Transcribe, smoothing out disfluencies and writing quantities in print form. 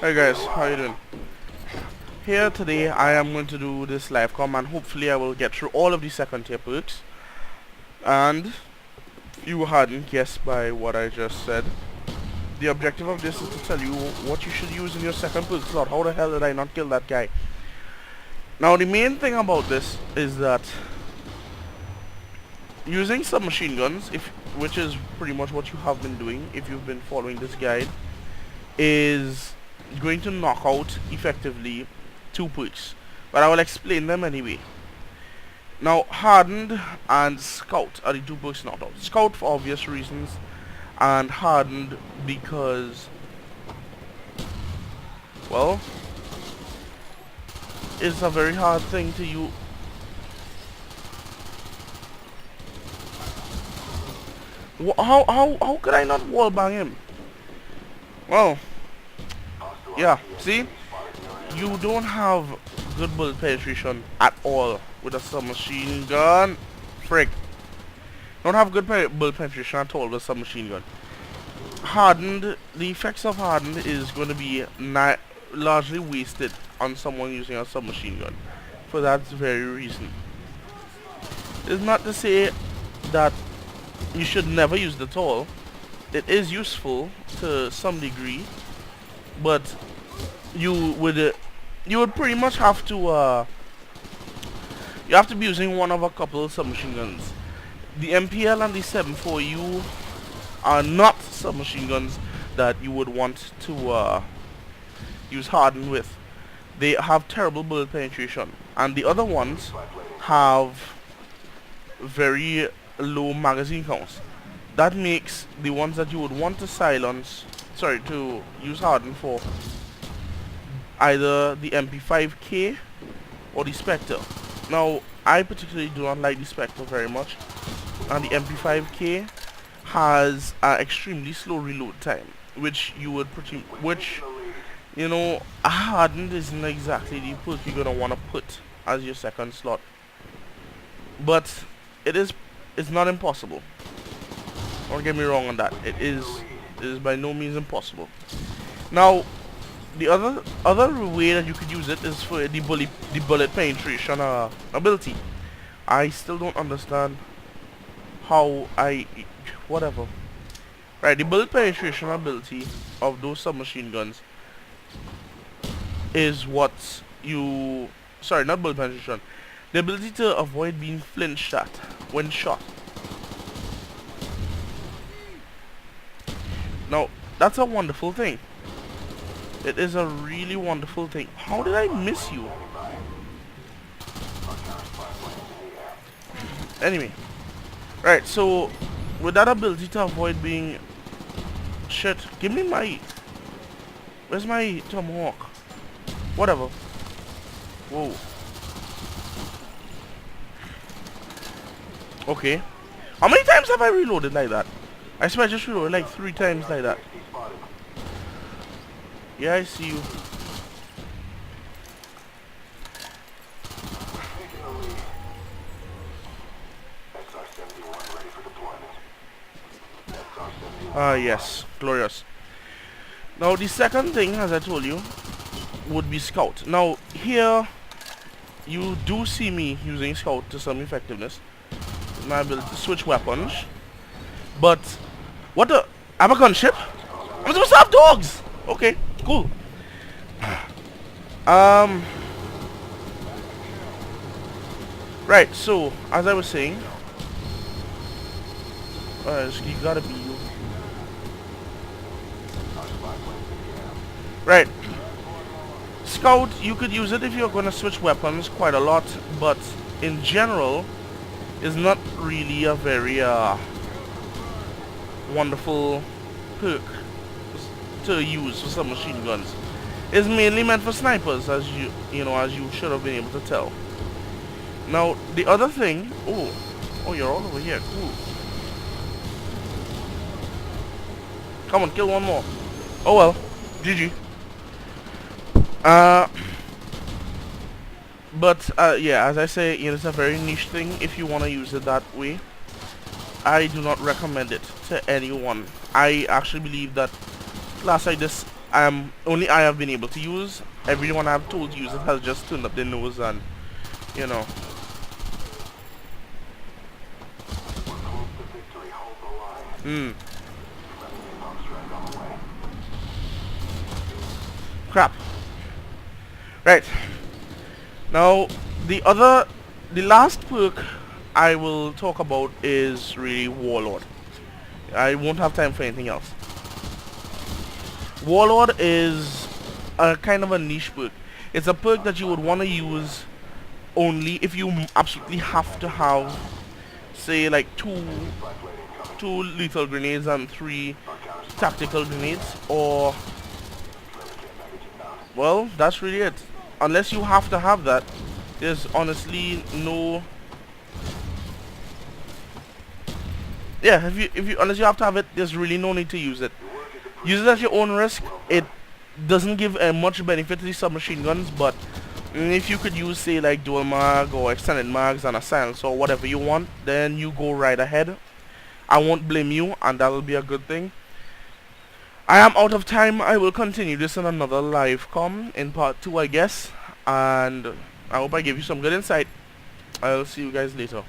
Hey guys, how you doing? Here today I am going to do this livecom and hopefully I will get through all of the second tier perks. And if you hadn't guessed by what I just said, the objective of this is to tell you what you should use in your second perk slot. How the hell did I not kill that guy? Now the main thing about this is that using submachine guns, which is pretty much what you have been doing if you've been following this guide, is going to knock out effectively two perks, but I will explain them anyway. Now, Hardened and Scout are the two perks knocked out. Scout for obvious reasons, and Hardened because, well, it's a very hard thing to use. How could I not wallbang him? Well, yeah, see? You don't have good bullet penetration at all with a submachine gun. Frick. Don't have good bullet penetration at all with a submachine gun. Hardened, the effects of Hardened is going to be largely wasted on someone using a submachine gun. For that very reason. It's not to say that you should never use it at all. It is useful to some degree, but you would pretty much have to you have to be using one of a couple of submachine guns. The MPL and the 7.4U are not submachine guns that you would want to use Hardened with. They have terrible bullet penetration, and the other ones have very low magazine counts. That makes the ones that you would want to to use Hardened for either the MP5K or the Spectre. Now, I particularly do not like the Spectre very much, and the MP5K has an extremely slow reload time, which Hardened isn't exactly the perk you're gonna want to put as your second slot, but it's not impossible. Don't get me wrong on that. It is by no means impossible. Now, the other way that you could use it is for the bullet penetration ability. I still don't understand how whatever. Right, the bullet penetration ability of those submachine guns is what you not bullet penetration. The ability to avoid being flinched at when shot. Now, that's a wonderful thing. It is a really wonderful thing. How did I miss you? Anyway. Right, so with that ability to avoid being... Shit, give me my... Where's my tomahawk? Whatever. Whoa. Okay. How many times have I reloaded like that? I swear I just reloaded like 3 times like that. Yeah, I see you. Ah, yes. Glorious. Now, the second thing, as I told you, would be Scout. Now, here, you do see me using Scout to some effectiveness. My ability to switch weapons. But, what the? I'm a gunship? I'm supposed to have dogs! Okay, cool. Right, so, as I was saying, you gotta be you. Right. Scout, you could use it if you're gonna switch weapons quite a lot, but in general, is not really a very wonderful perk to use for submachine guns. It's mainly meant for snipers, as you should have been able to tell. Now, the other thing, oh, you're all over here, cool. Come on, kill one more. Oh well, GG. But yeah, as I say, it's a very niche thing if you want to use it that way. I do not recommend it to anyone. I actually believe that class like this only I have been able to use. Everyone I've told to use it has just turned up their nose and, you know. Crap. Right. Now, the last perk I will talk about is really Warlord. I won't have time for anything else. Warlord is a kind of a niche perk. It's a perk that you would want to use only if you absolutely have to have, say, like two lethal grenades and 3 tactical grenades, or, well, that's really it. Unless you have to have that, there's honestly no, yeah, if you unless you have to have it, there's really no need to use it. Use it at your own risk. It doesn't give much benefit to the submachine guns, but if you could use, say, like dual mag or extended mags and a silence or whatever you want, then you go right ahead. I won't blame you, and that'll be a good thing. I am out of time. I will continue this in another live com in part 2, I guess, and I hope I gave you some good insight. I'll see you guys later.